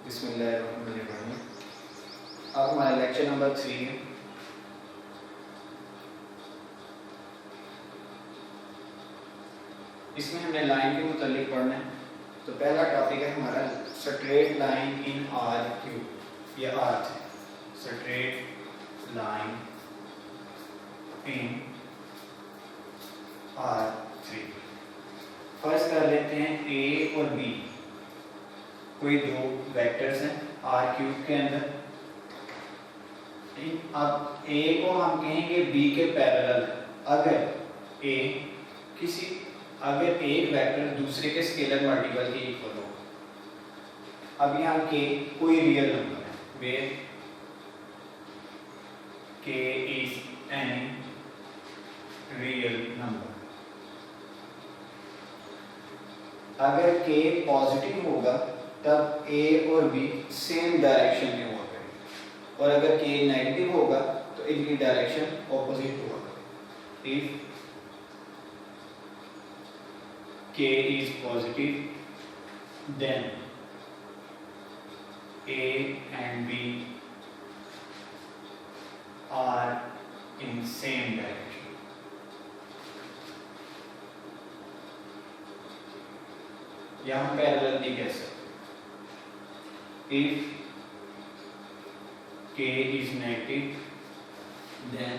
बिस्मिल्लाहिर्रहमानिर्रहीम। अब हमारा लेक्चर नंबर 3 है। इसमें हमने लाइन के मुतालिक पढ़ना है। तो पहला टॉपिक है हमारा straight line in are cube या आर है। Straight line in R3। First कर लेते हैं ए और बी, कोई दो वेक्टर्स हैं आर क्यूब के अंदर। अब ए को हम कहेंगे बी के पैरेलल अगर एक वेक्टर दूसरे के स्केलर मल्टीपल के इक्वल हो। अब यहाँ के कोई रियल नंबर है, वेयर के इज एनी रियल नंबर। अगर के पॉजिटिव होगा तब ए और बी सेम डायरेक्शन में हुआ करेंगे, और अगर के नेगेटिव होगा तो इनकी डायरेक्शन ऑपोजिट हुआ करेगी। If K is positive then A and B are in same direction. यहां पैरेलल भी कह सकते। If K is negative, then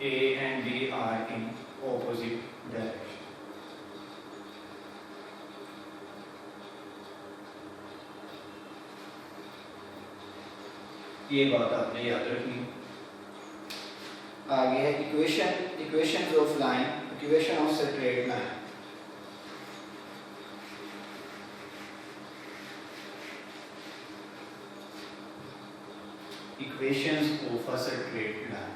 A and B are in opposite direction. ये बात आपने याद रखनी। आगे है equation of line, equation of straight line. Equations of a straight line.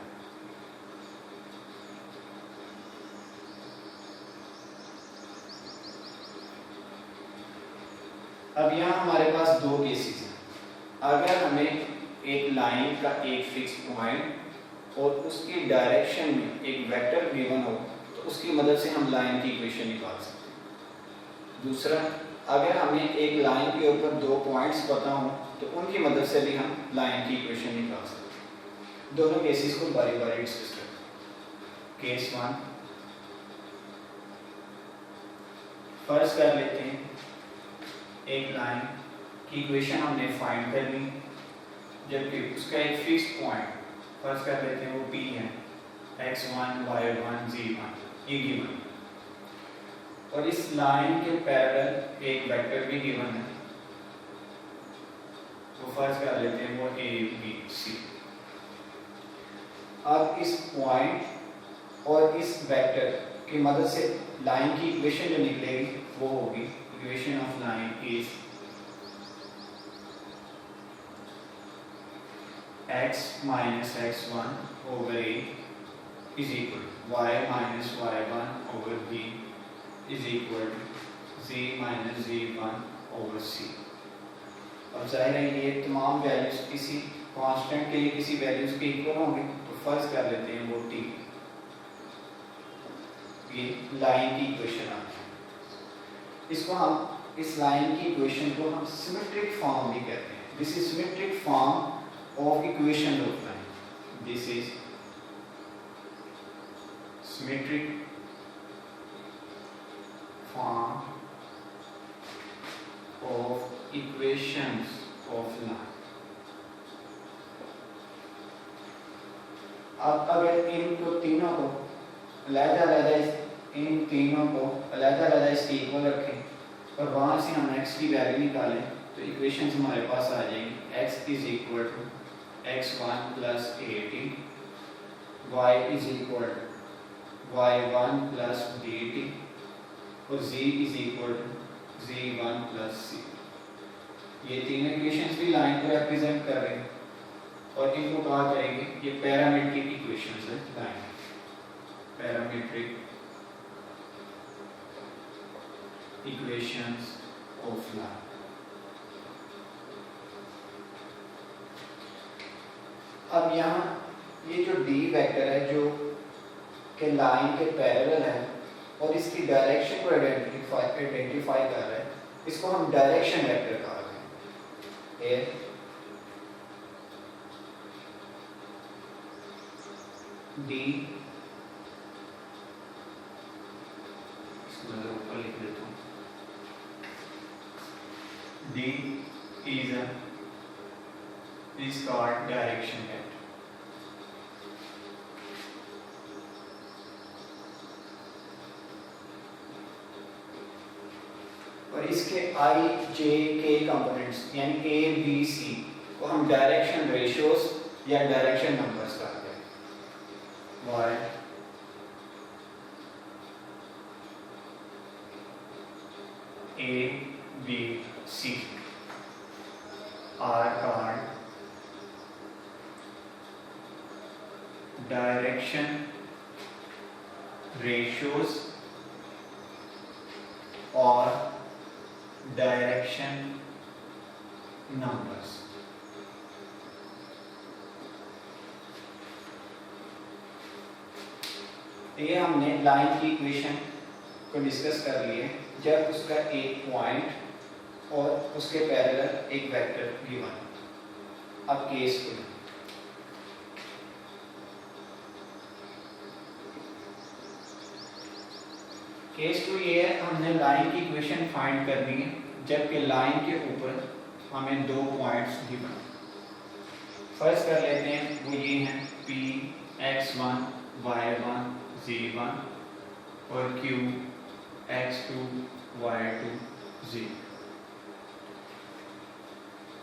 अब यहाँ हमारे पास दो केसेस हैं। अगर हमें एक लाइन का एक फिक्स पॉइंट और उसकी डायरेक्शन में एक वेक्टर गिवन हो तो उसकी मदद से हम लाइन की इक्वेशन निकाल सकते हैं। दूसरा, अगर हमें एक लाइन के ऊपर दो पॉइंट्स पता हो तो उनकी मदद से भी हम लाइन की इक्वेशन निकाल सकते हैं। दोनों केसेस को बारी बारी डिस्कस करते हैं। केस 1 फर्स्ट कर लेते हैं। एक लाइन की इक्वेशन हमने फाइंड करनी, जबकि उसका एक फिक्स पॉइंट फर्स्ट कर लेते हैं, वो P है, x1 y1 z1 ये गिवन। और इस लाइन के पैरेलल एक वेक्टर भी गिवन है, तो फर्स्ट कर लेते हैं वो ए बी सी। अब इस पॉइंट और इस वेक्टर की मदद से लाइन की इक्वेशन जो निकलेगी वो होगी equation of line is x minus x1 over a is equal to y minus y1 over b is equal to z minus z1 over c। अब जाहिर है ये तमाम वैल्यूज किसी कांस्टेंट के लिए किसी वैल्यूज के इक्वल होंगे, तो फर्स्ट कर लेते हैं वो t। ये लाइन की इक्वेशन आती है। इसको हम इस लाइन की इक्वेशन को हम सिमेट्रिक फॉर्म भी कहते हैं। This is symmetric form of equation of line. This is symmetric form of equations of line। अब अगर इन तीनों को अलग-अलग इसके इक्वल रखें और वहां से हम x की वैल्यू निकालें तो इक्वेशंस हमारे पास आ जाएंगी। x is equal to x1 plus 80, y is equal to y1 plus dt और z is equal to z1 plus c। ये तीन इक्वेशंस भी लाइन को रिप्रेजेंट कर रहे हैं और इनको कहा करेंगे ये पैरामीट्रिक इक्वेशंस है line, parametric equations of line. अब यहाँ ये जो d वेक्टर है जो के लाइन के पैरेलल है और इसकी डायरेक्शन को आइडेंटिफाई कर रहा है, इसको हम डायरेक्शन वेक्टर कहा है। here D, इसको मैं ऊपर लिख देता हूँ, D is called direction vector. और इसके I, J, K कंपोनेंट्स यानी A, B, C को हम डायरेक्शन रेशियोज या डायरेक्शन नंबर्स कहते हैं। Y A, B, C are called direction ratios or direction numbers. ये हमने लाइन की इक्वेशन को डिस्कस कर लिए जब उसका एक पॉइंट और उसके पैरेलल एक वेक्टर गिवन। अब केस को केस टू ये है, हमने लाइन की इक्वेशन फाइंड करनी है जबकि लाइन के ऊपर हमें दो पॉइंट्स गिवन। फर्स्ट कर लेते हैं, वो ये हैं P x1 y1 z1 और Q x2 y2 z।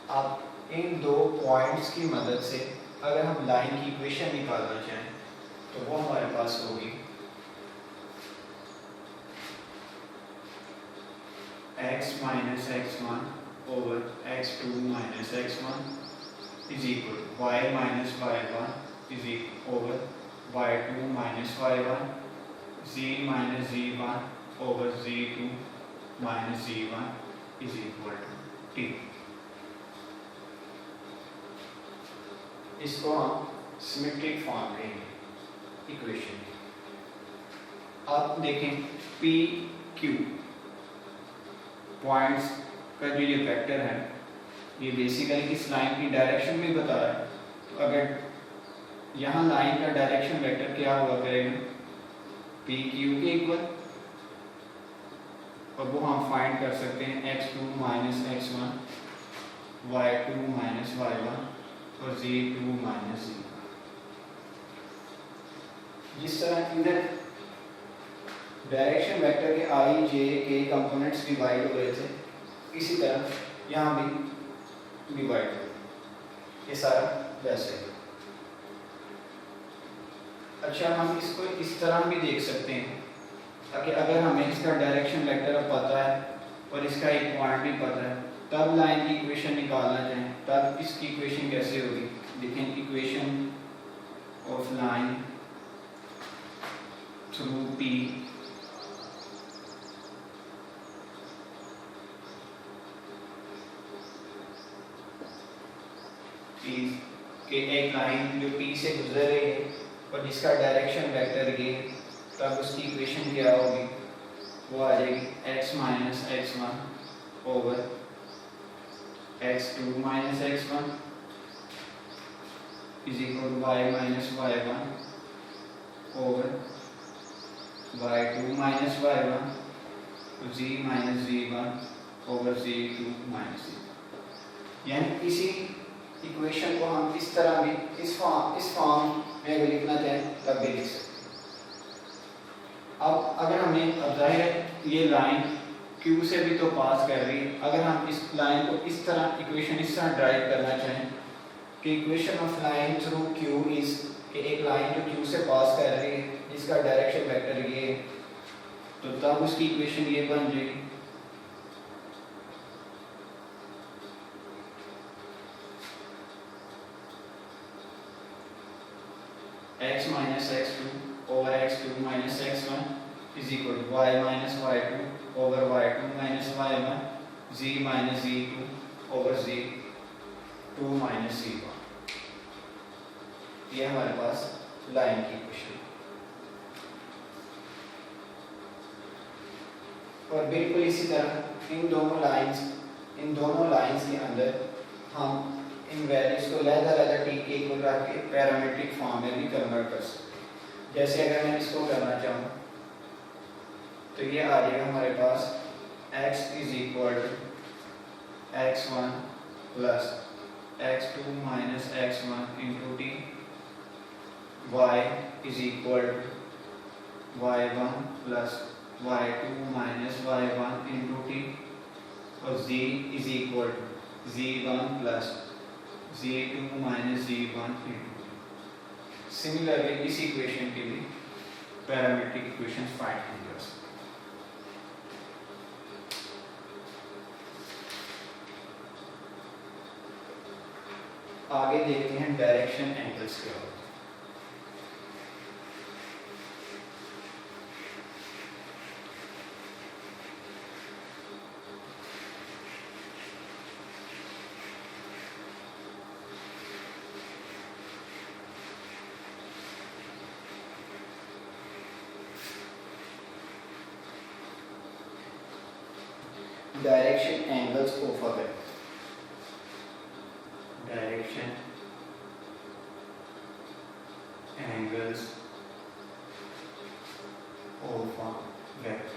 अब इन दो पॉइंट्स की मदद से अगर हम लाइन की इक्वेशन निकालना चाहें तो वो हमारे पास होगी x minus x1 over x2 minus x1 is equal to y minus y1 is equal over y2 minus y1, z minus z1 over z2 minus z1 is equal to t। इसको हम symmetric form कहेंगे equation. आप देखें P Q points का जो ये vector है ये बेसिकली किस लाइन की डायरेक्शन में बता रहा है। तो अगर यहाँ लाइन का डायरेक्शन वेक्टर क्या हुआ करेगा पी क्यू के इक्वल, और वो हम फाइंड कर सकते हैं x2 minus x1 y2 minus y1 और z2 माइनस z। जिस तरह इधर डायरेक्शन वेक्टर के I, J, K components divide हो रहे थे, इसी तरह यहाँ भी डिवाइड हो, ये सारा वैसे है। अच्छा, हम इसको इस तरह भी देख सकते हैं ताकि अगर हमें इसका डायरेक्शन वेक्टर अब पता है और इसका एक पॉइंट भी पता है तब लाइन की इक्वेशन निकालना चाहें तब इसकी इक्वेशन कैसे होगी। देखें equation of line through P के एक लाइन जो P से गुजर रही है और जिसका डायरेक्शन वेक्टर ये, तब उसकी इक्वेशन क्या होगी, वो आ जाएगी x minus x1 over x2 minus x1 is equal to y minus y1 over y2 minus y1 z minus z1 over z2 minus z। यानी इसी इक्वेशन को हम इस तरह भी इस फॉर्म में अगर लिखना चाहें तब भी लिख सकते हैं। अब अगर हमें अब जाहिर है ये लाइन Q से भी तो पास कर रही है, अगर हम इस लाइन को इस तरह इक्वेशन इस तरह ड्राइव करना चाहें कि equation of line through Q is कि एक लाइन जो Q से पास कर रही है जिसका डायरेक्शन वेक्टर ये है, तो तब उसकी इक्वेशन ये बन जाएगी x minus x2 over x2 minus x1 is equal to y minus y2 over y2 minus y1 z minus z2 over z2 minus z1। ये हमारे पास लाइन की इक्वेशन। और बिल्कुल इसी तरह इन दोनों लाइंस के अंदर हम इन वैल्यूज को लहदा टी के इक्वल रख के पैरामीट्रिक फॉर्म में भी कन्वर्ट कर सकते। जैसे अगर मैं इसको करना चाहूँ तो ये आ जाएगा हमारे पास x is equal to x1 plus x2 minus x1 into T, y is equal to y1 plus y2 minus y1 into T, और z is equal to z1 plus z2 minus z1 into T. Similarly इस equation के भी parametric equations find की जा सकती हैं। आगे देखते हैं डायरेक्शन एंगल्स क्या होते हैं। Direction angles of a vector. Direction angles of a vector.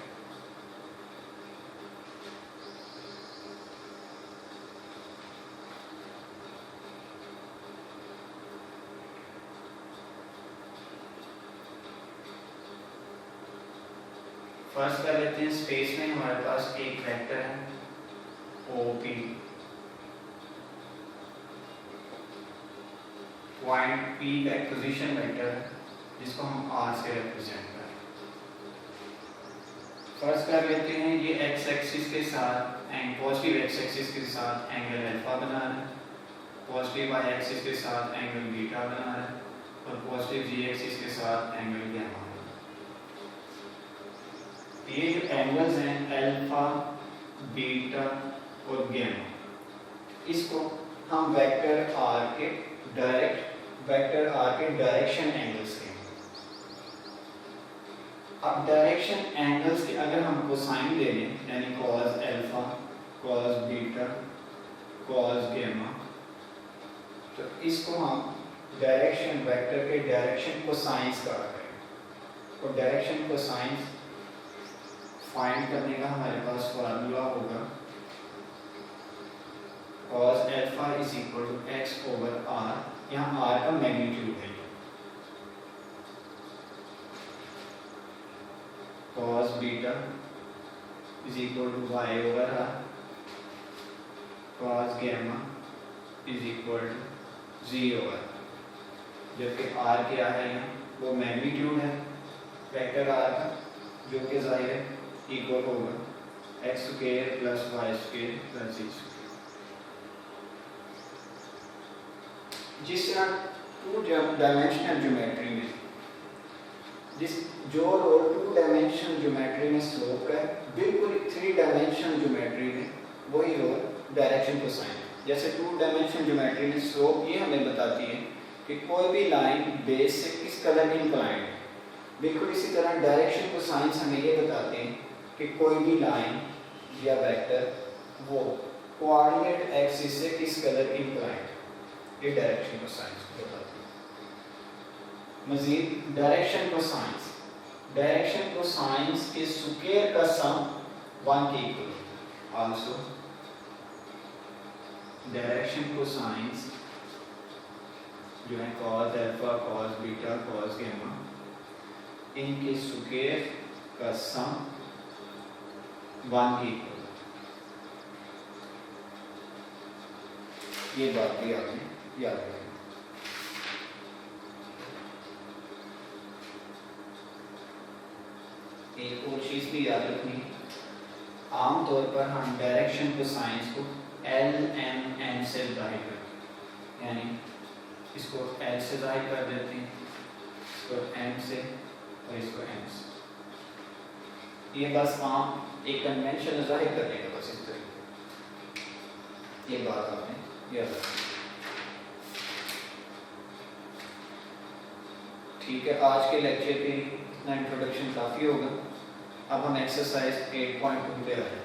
First कर लेते हैं, स्पेस में हमारे पास एक वेक्टर है OP, पॉइंट P का एक पोजीशन वेक्टर है जिसको हम R से रिप्रेजेंट करें। फर्स्ट कर लेते हैं, ये x एक्सिस के साथ पॉजिटिव x एक्सिस के साथ एंगल अल्फा बना रहा है, पॉजिटिव y एक्सिस के साथ एंगल बीटा बना रहा है, और पॉजिटिव g एक्सिस के साथ एंगल गामा। ये जो एंगल्स हैं अल्फा, बीटा और गामा, इसको हम वेक्टर r के डायरेक्शन एंगल्स कहेंगे। अब डायरेक्शन एंगल्स के अगर हम कोसाइन ले लें, यानी cos alpha, cos beta, cos gamma, तो इसको हम डायरेक्शन वेक्टर के डायरेक्शन कोसाइंस कहा करेंगे। और डायरेक्शन कोसाइंस फाइंड करने का हमारे पास फार्मूला होगा cos alpha is equal to x over r। यहाँ r का मैग्नीट्यूड है, cos beta is equal to y over r, cos gamma is equal to g over r। जबकि r क्या है, यहाँ वो मैग्नीट्यूड है वेक्टर r का, जो कि जाहिर है इक्वल होगा x square plus y square plus z square. जिस तरह टू डायमेंशनल ज्योमेट्री में जो रोल टू डायमेंशनल ज्योमेट्री में स्लोप का है, बिल्कुल थ्री डायमेंशनल ज्योमेट्री में वही रोल डायरेक्शन कोसाइन। जैसे टू डायमेंशनल ज्योमेट्री में स्लोप ये हमें बताती है कि कोई भी लाइन बेस से किस कलर इंक्लाइंड है, बिल्कुल इसी तरह डायरेक्शन कोसाइंस हमें ये बताते हैं कि कोई भी लाइन या वेक्टर वो कोऑर्डिनेट एक्सिस से किस कलर इंक्लाइंड है, ये डायरेक्शन कोसाइंस बताते हैं। मजीद डायरेक्शन कोसाइंस के स्क्वायर का सम 1 के इक्वल होता है। आल्सो डायरेक्शन कोसाइंस जो है cos alpha, cos beta, cos gamma, इनके स्क्वायर का सम 1 के इक्वल। ये बात भी आपने याद रखनी। एक और चीज भी याद रखनी, आमतौर पर हम डायरेक्शन कोसाइंस को LMN से जाहिर करते हैं, यानी इसको L से जाहिर कर देते हैं, इसको M से और इसको M से। ये बस आम एक कन्वेंशन जाहिर करने का बस इस तरीके। ये बात आपने याद रखनी। ठीक है, आज के लेक्चर पे इतना इंट्रोडक्शन काफ़ी होगा। अब हम एक्सरसाइज 8.2 पे आ जाए।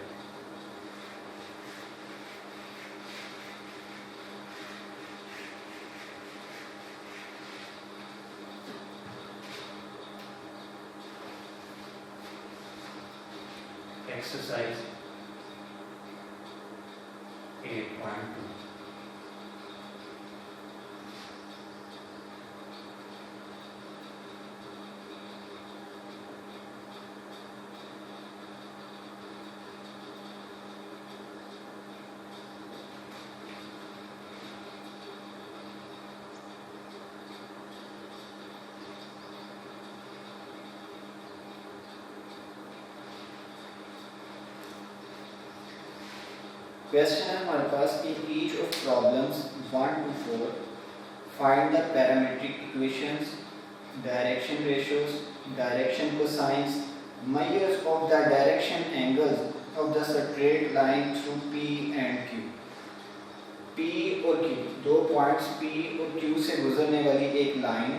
exercise 8.2. क्वेश्चन है हमारे पास कि each of problems 1 to 4 find the parametric equations, direction ratios, direction cosines, measures of the direction angles of the straight line through P and Q. P और Q दो पॉइंट्स P और Q से गुजरने वाली एक लाइन,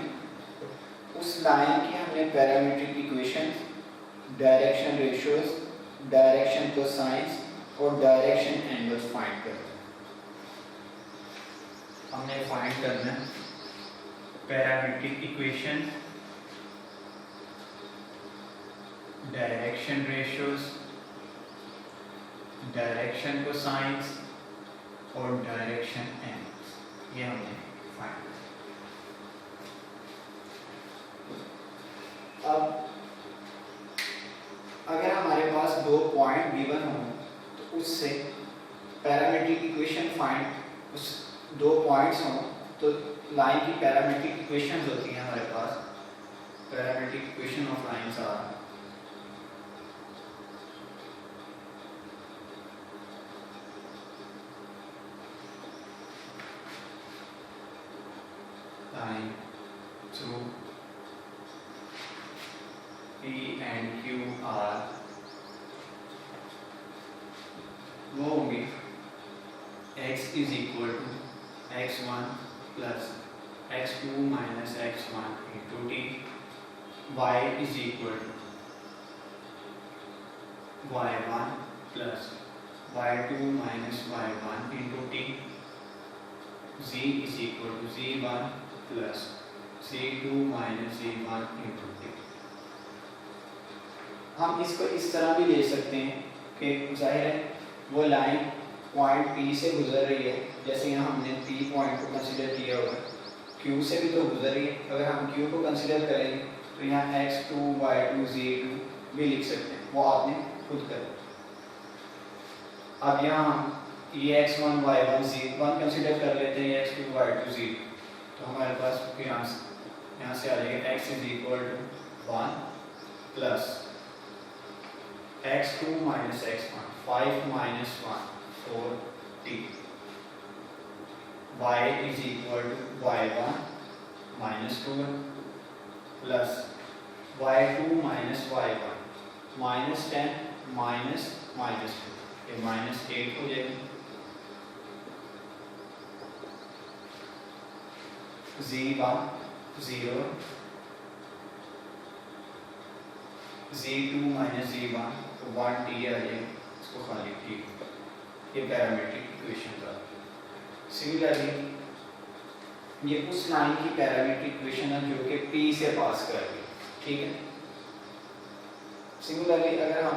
उस line की हमने parametric equations, direction ratios, direction cosines और डायरेक्शन एंगल्स फाइंड करना। हमने फाइंड करना है parametric equation, direction ratios, direction cosines और डायरेक्शन एंगल्स, ये हमने फाइंड किया। अब अगर हमारे पास दो पॉइंट गिवन हो तो उससे पैरामीट्रिक इक्वेशन फाइंड, उस दो पॉइंट्स हों तो लाइन की पैरामीट्रिक इक्वेशंस होती हैं हमारे पास। Parametric equation of lines are line through P and Q are वो होंगे x is equal to x1 plus x2 minus x1 into t, y is equal to y1 plus y2 minus y1 into t, z is equal to z1 plus z2 minus z1 into t। हम इसको इस तरह भी ले सकते हैं कि जाहिर है वो लाइन पॉइंट P से गुजर रही है, जैसे यहाँ हमने P पॉइंट को कंसीडर किया हुआ है, Q से भी तो गुजर रही है। अगर हम Q को कंसीडर करेंगे तो यहाँ x2, y2, z2 भी लिख सकते हैं, वो आपने खुद करें। अब यहाँ हम ये x1, y1, z1 कंसीडर कर लेते हैं, x2, y2, z2, तो हमारे पास यहाँ से आ जाएगा x is equal to 1 plus x2 minus x1, 5 minus 1, 4t, y is equal to y1 minus 2 plus y2 minus y1, minus 10 minus minus 2, ये minus 8 हो जाएगी। z1 0, z2 minus z1 तो 1t आ जाएगा, इसको खाली t, ये पैरामीट्रिक इक्वेशन का। Similarly ये उस लाइन की पैरामीट्रिक इक्वेशन है जो कि P से पास कर रही है, ठीक है। सिमिलरली अगर हम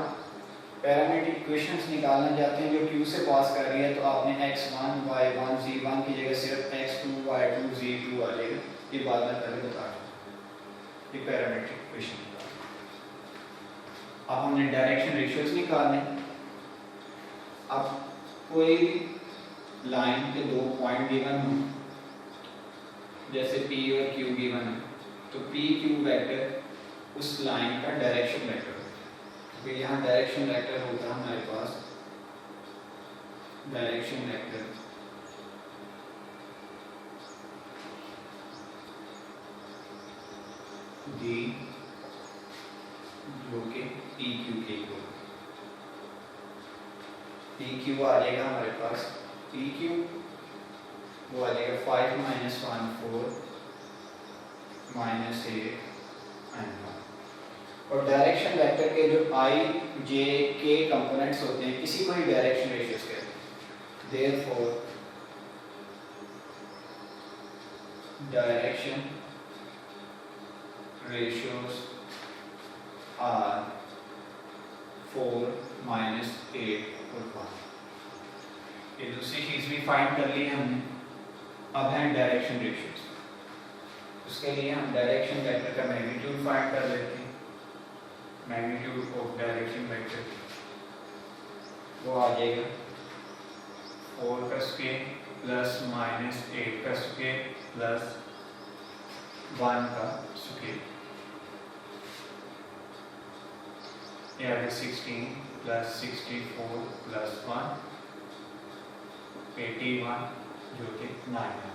पैरामीट्रिक इक्वेशंस निकालना चाहते हैं जो Q से पास कर रही है तो आपने x1, y1, z1 की जगह सिर्फ x2, y2, z2 आ जाएगा, ये बाद में करके बता रहा हूँ, ये पैरामीट्रिक इक्वेशन। अब हमने डायरेक्शन रेशियोज निकालने। अब कोई लाइन के दो पॉइंट गिवन हो, जैसे P और Q गिवन है, तो P Q वेक्टर उस लाइन का डायरेक्शन वेक्टर होता है। तो यहाँ डायरेक्शन वेक्टर होता है हमारे पास डायरेक्शन वेक्टर D, जो कि PQ के इक्वल, PQ आ जाएगा हमारे पास, PQ वो आ जाएगा 5 minus 1 4 minus 8 and 1। और डायरेक्शन वेक्टर के जो I, J, K कंपोनेंट्स होते हैं, इसी को ही डायरेक्शन रेशियोज कहते हैं। Therefore direction ratios are for -8 और 1। ये दूसरी चीज़ भी फाइंड कर ली हमने। अब है डायरेक्शन रेशियोज। उसके लिए हम डायरेक्शन वेक्टर का मैग्नीट्यूड फाइंड कर लेते हैं। मैग्नीट्यूड ऑफ डायरेक्शन वेक्टर वो आ जाएगा 4 का स्क्वायर प्लस -8 का स्क्वायर प्लस 1 का स्क्वायर, यानी 16 प्लस 64 प्लस 1 81 जो कि 9 है।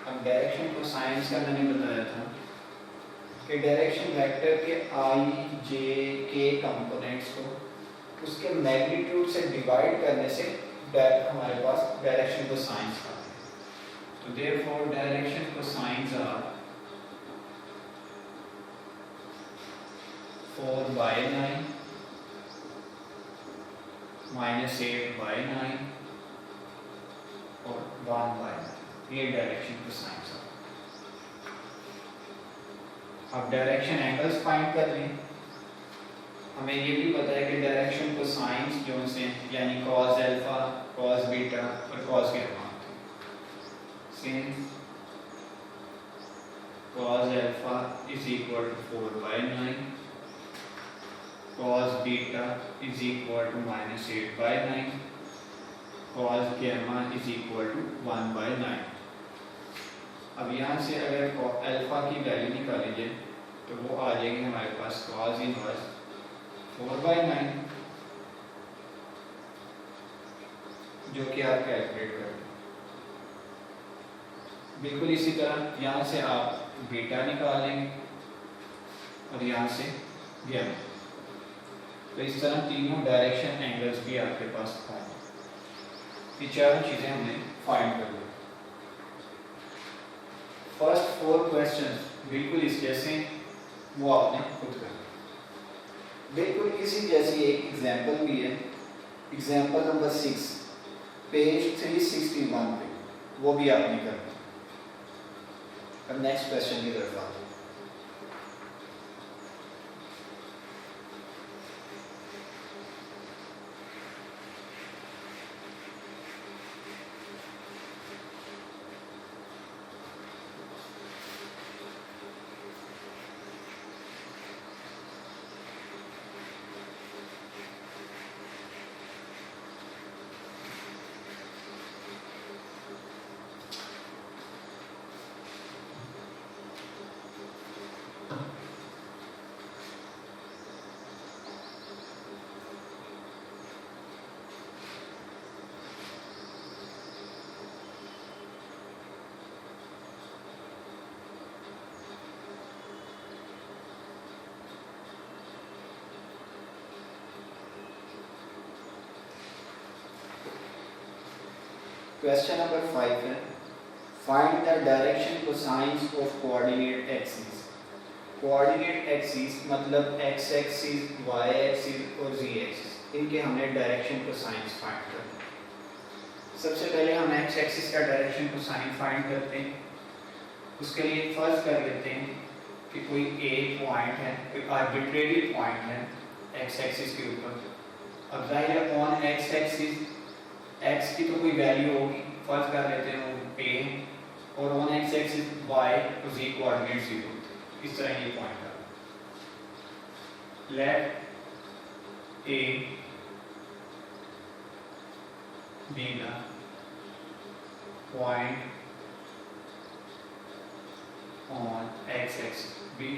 अब डायरेक्शन को साइंस का मैंने बताया था कि डायरेक्शन वेक्टर के आई जे के कंपोनेंट्स को उसके मैग्नीट्यूड से डिवाइड करने से हमारे पास डायरेक्शन को साइंस आते हैं। तो देयरफॉर डायरेक्शन को साइंस आर 4/9 -8/9 और 1/9, ये डायरेक्शन को साइंस आर। अब डायरेक्शन एंगल्स फाइंड कर लें। हमें ये भी पता है कि डायरेक्शन को साइंस जो से यानी cos अल्फा, cos बीटा और cos गामा होते हैं। Since cos alpha is equal to 4/9, cos beta is equal to -8/9, cos gamma is equal to 1/9। अब यहाँ से अगर अल्फा की वैल्यू निकाली जाए तो वो आ जाएगी हमारे पास cos इनवर्स 4/9, जो कि आप कैलकुलेट करें। बिल्कुल इसी तरह यहाँ से आप बीटा निकालेंगे और यहाँ से गामा। तो इस तरह तीनों डायरेक्शन एंगल्स भी आपके पास आए। ये चारों चीज़ें हमने फाइंड कर ली। फर्स्ट 4 क्वेश्चंस बिल्कुल इस जैसे वो आपने खुद कर। बिल्कुल इसी जैसी एक एग्जांपल भी है, एग्जांपल नंबर 6 पेज 361 पे, वो भी आपने करना। अब नेक्स्ट क्वेश्चन की तरफ आते हैं। क्वेश्चन नंबर 5 है, find the direction cosines of coordinate axis. Coordinate axis मतलब एक्स एक्सिस, वाई एक्सिस और जी एक्सिस, इनके हमने डायरेक्शन कोसाइंस फाइंड करना है। सबसे पहले हम एक्स एक्सिस का डायरेक्शन कोसाइन फाइंड करते हैं। उसके लिए फर्ज कर लेते हैं कि कोई एक पॉइंट है, कोई आर्बिट्रेरी पॉइंट है एक्स एक्सिस के ऊपर। अब जाहिर है ऑन एक्स एक्सिस x की तो कोई वैल्यू होगी, फर्ज कर लेते हैं वो a, और ऑन एक्स एक्सिस y तो z कोऑर्डिनेट 0। इस तरह ये पॉइंट है। Let a be the point on x axis, be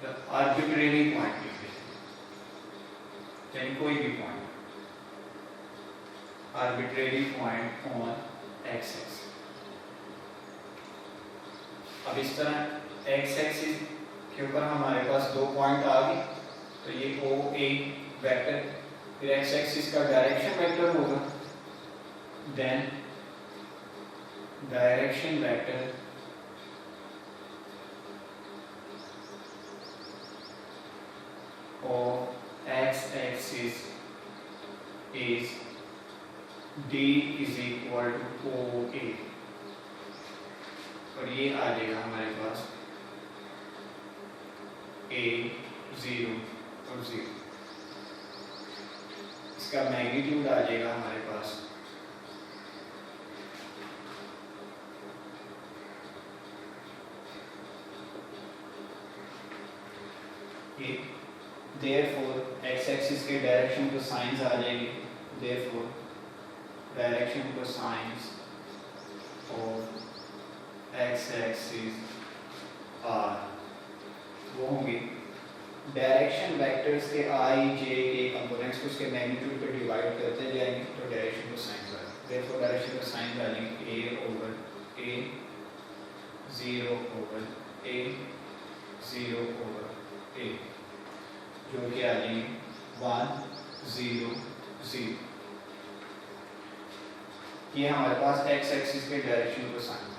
the arbitrary point, यानी कोई भी point, arbitrary point on x axis। अब इस तरह x axis के ऊपर हमारे पास दो पॉइंट आ गए, तो ये O A वेक्टर, फिर x axis का डायरेक्शन वेक्टर होगा, then direction vector of x axis is D is equal to OA, और ये आ जाएगा हमारे पास A 0 और 0। इसका मैग्नीट्यूड आ जाएगा हमारे पास ये, देयरफॉर एक्स एक्सिस के डायरेक्शन को साइंस आ जाएगी, देयरफॉर डायरेक्शन को साइंस और एक्स एक्सिस आर वो होंगे डायरेक्शन वेक्टर्स के आई जे के कंपोनेंट्स को उसके मैग्नीट्यूड पे डिवाइड करते जाएंगे तो डायरेक्शन को साइंस आ जाएगा। देयरफॉर डायरेक्शन को साइंस आ जाएंगे a over a 0 over a 0 over a जो कि आ जाएंगे 1 0 0। ये हमारे पास x एक्सिस के डायरेक्शन को साइन है।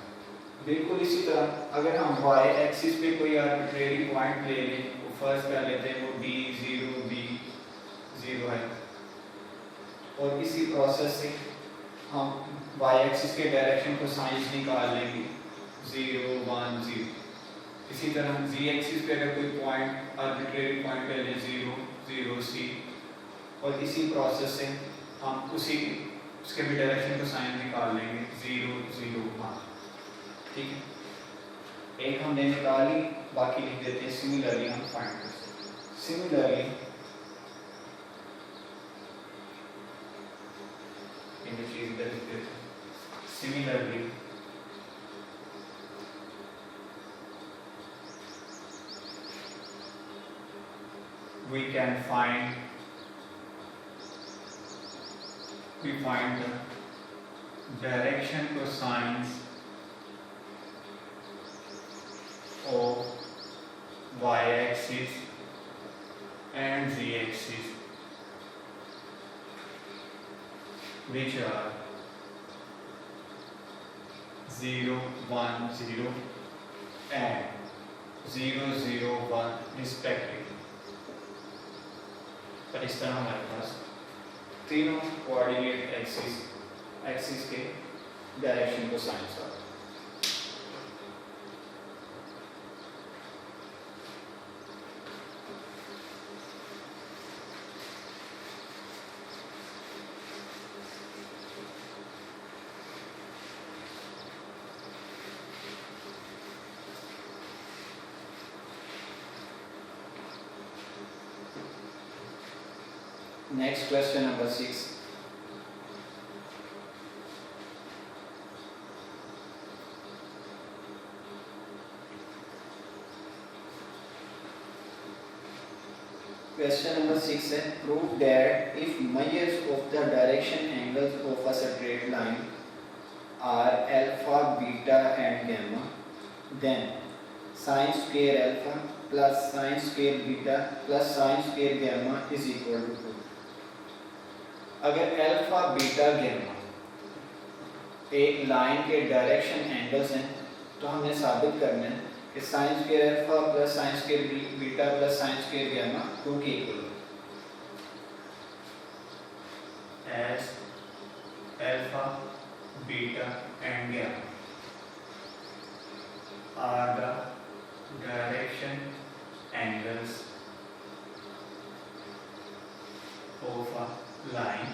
बिल्कुल इसी तरह अगर हम y एक्सिस पे कोई आर्बिट्रेरी पॉइंट ले लें, वो फर्स्ट कर लेते हैं, वो b0 है, और इसी प्रोसेस से हम y एक्सिस के डायरेक्शन को साइंस निकाल लेंगे 0 1 0। इसी तरह z एक्सिस पे अगर कोई पॉइंट आर्बिट्रेरी पॉइंट ले लें 0 0 c, और इसी प्रोसेस से हम उसके भी डायरेक्शन को साइन निकाल लेंगे 0 0 1। ठीक है, एक हमने निकाली, बाकी लिख देते हैं सिमिलरली हम फाइंड कर सकते हैं। सिमिलरली ये चीज इधर लिख देते हैं, similarly we find the direction cosines of y-axis and z-axis which are 0 1 0 and 0 0 1 respectively। पर इस तरह हमारे पास तीनों कोऑर्डिनेट एक्सिस के डायरेक्शन को साइंस आ। Next question number 6. Question number 6 है, prove that if measures of the direction angles of a straight line are alpha, beta and gamma, then sin square alpha plus sin square beta plus sin square gamma is equal to 2। अगर alpha beta gamma एक line के direction angles हैं तो हमने साबित करना है कि sine square alpha plus sine square beta plus sine square gamma 2 के इक्वल है। As alpha beta and gamma are the direction angles of a line,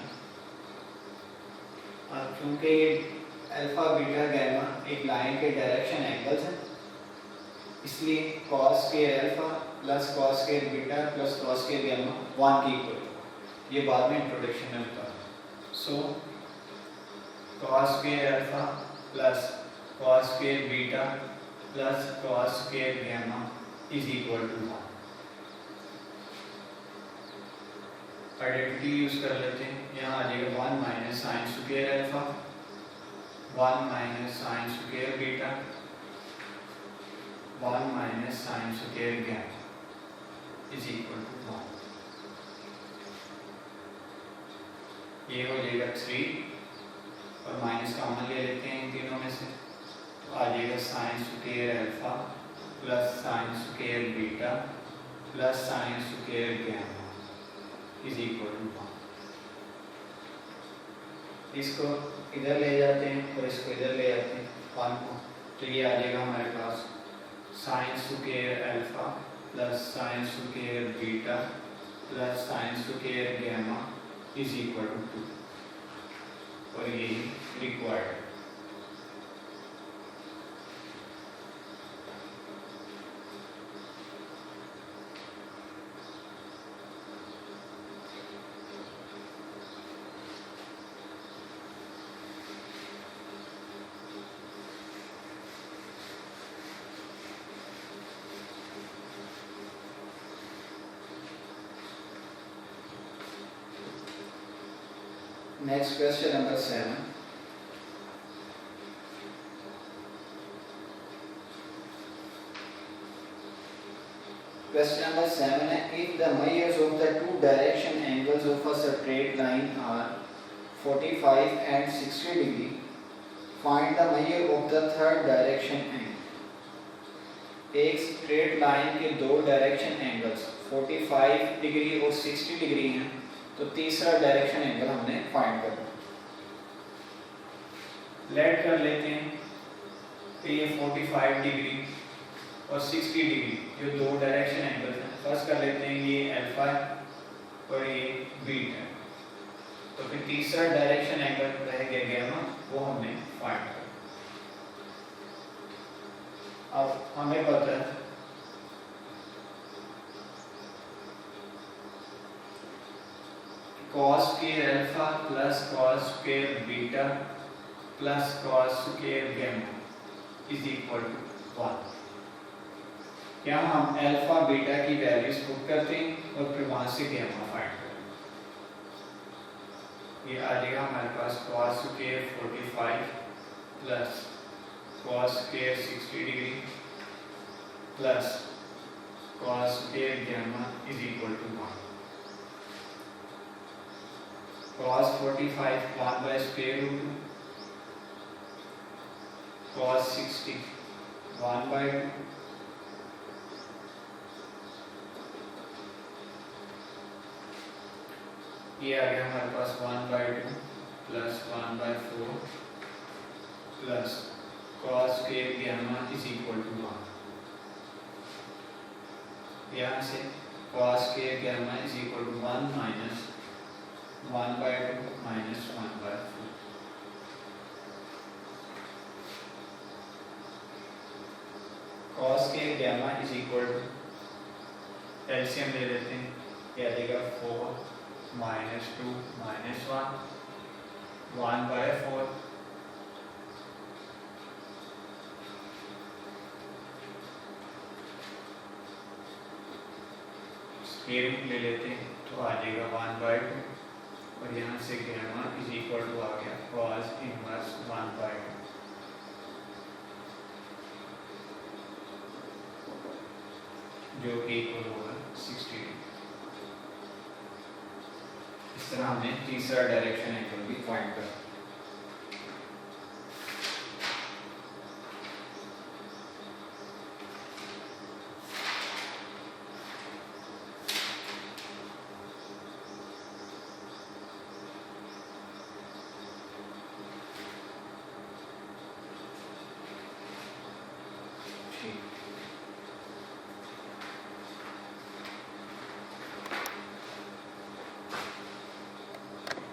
और क्योंकि अल्फा बीटा गैमा एक लाइन के डायरेक्शन एंगल्स हैं, इसलिए cos square alpha plus cos square beta plus cos square gamma 1 के equal. ये बाद में इंट्रोडक्शन में बता। So cos square alpha plus cos square beta plus cos square gamma is equal to 1। Identity use कर लेते हैं, यहाँ आ जाएगा 1 minus sine square alpha 1 minus sine square beta 1 minus sine square gamma is equal to 1। ये हो जाएगा 3 और माइनस कॉमन ले लेते हैं इन तीनों में से, तो आ जाएगा sine square alpha plus sine square beta plus sine square gamma is equal to 1। इसको इधर ले जाते हैं और इसको इधर ले जाते हैं 1 को, तो ये आ जाएगा हमारे पास sine square alpha plus sine square beta plus sine square gamma is equal to 2 और ये required. Next question number 7. Question number 7 है if the measures of the two direction angles of a straight line are 45 and 60 degree, find the measure of the third direction angle। एक straight line के दो direction angles 45 degree और 60 degree हैं, तो तीसरा direction angle हमने find करना। Late कर लेते हैं कि ये 45 डिग्री और 60 डिग्री जो दो डायरेक्शन एंगल्स हैं, फर्स्ट कर लेते हैं ये अल्फा और ये बीटा, तो फिर तीसरा डायरेक्शन एंगल रह गया गामा, वो हमने फाइंड करना। अब हमें पता है cos square alpha plus cos square beta plus cos square gamma is equal to 1। क्या हम अल्फा बीटा की वैल्यूज पुट करते हैं और फिर वहां से गामा फाइंड करते हैं। ये आ जाएगा हमारे पास cos square 45 plus cos square 60 degree plus cos square gamma is equal to 1। cos 45 1 by square root 2, cos 60 1 by 2, ये आ गया हमारे पास 1 by 2 plus 1 by 4 plus cos square gamma is equal to 1। यहाँ से cos square gamma is equal to 1 minus 1 by 2 minus 1 by 4। cos के gamma is equal to LCM ले लेते हैं, क्या देगा 4 minus 2 minus 1 by 4 square root ले लेते हैं, तो आ जाएगा 1 by 2 और यहाँ से गामा इज इक्वल टू आ गया cos इनवर्स 1 by 2, जो कि इक्वल होगा 60 डिग्री। इस तरह हमने तीसरा डायरेक्शन एंगल भी फाइंड